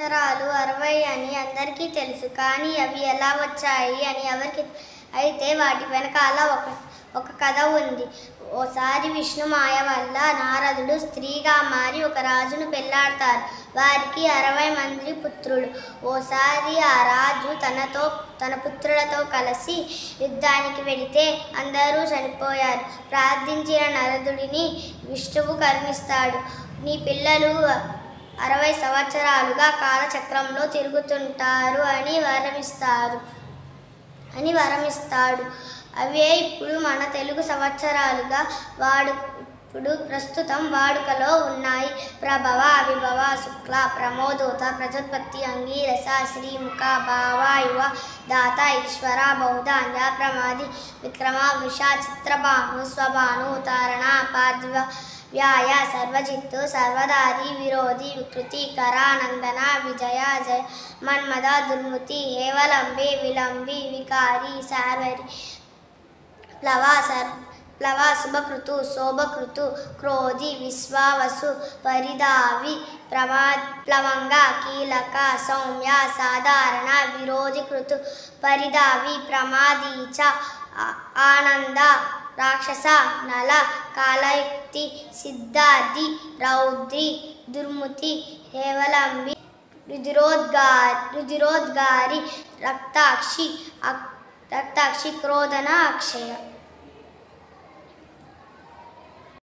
సంవత్సరాలు 60 అని అందరికీ తెలుసు. కానీ అవి ఎలా వచ్చాయి అని ఎవరికి. అయితే వాటి వెనకాల ఒక కథ ఉంది. ఓసారి విష్ణుమాయ వల్ల నారదుడు స్త్రీగా మారి ఒక రాజును పెళ్లాడతారు. వారికి 60 మంది పుత్రులు. ఓసారి ఆ రాజు తన పుత్రులతో కలిసి యుద్ధానికి వెళితే అందరూ చనిపోయారు. ప్రార్థించిన నారదుడిని విష్ణువు కరుణిస్తాడు. నీ పిల్లలు 60 సంవత్సరాలుగా కాలచక్రంలో తిరుగుతుంటారు అని వరమిస్తాడు. అవే ఇప్పుడు మన తెలుగు సంవత్సరాలుగా ప్రస్తుతం వాడుకలో ఉన్నాయి. ప్రభవ, విభవ, శుక్ల, ప్రమోదోత, ప్రజాపతి, అంగీరస, శ్రీముఖ, భావ, యువ, దాత, ఈశ్వర, బౌద్ధ, అంజ, ప్రమాది, విక్రమ, వృష, చిత్రభాను, స్వభాను, తారణ, పాద్వ, వ్యాయ, సర్వజిత్తు, సర్వధారి, విరోధి, వికృతి, కర, నందన, విజయ, జయ, మన్మద, దుర్ముతి, హేవలంబి, విలంబి, వికారి, శార్వరి, ప్లవ, శుభకృతు, శోభకృతు, క్రోధి, విశ్వావసు, పరిధావి, ప్లవంగ, కీలక, సౌమ్య, సాధారణ, విరోధికృతు, పరిధావి, ప్రమాదీచ, ఆనంద, రాక్షస, నల, కాలయుక్తి, సిద్ధార్థి, రౌద్రి, దుర్ముతి, హేవలంబి, రుధిరోద్గారి, రక్తాక్షి, క్రోధన, అక్షయ.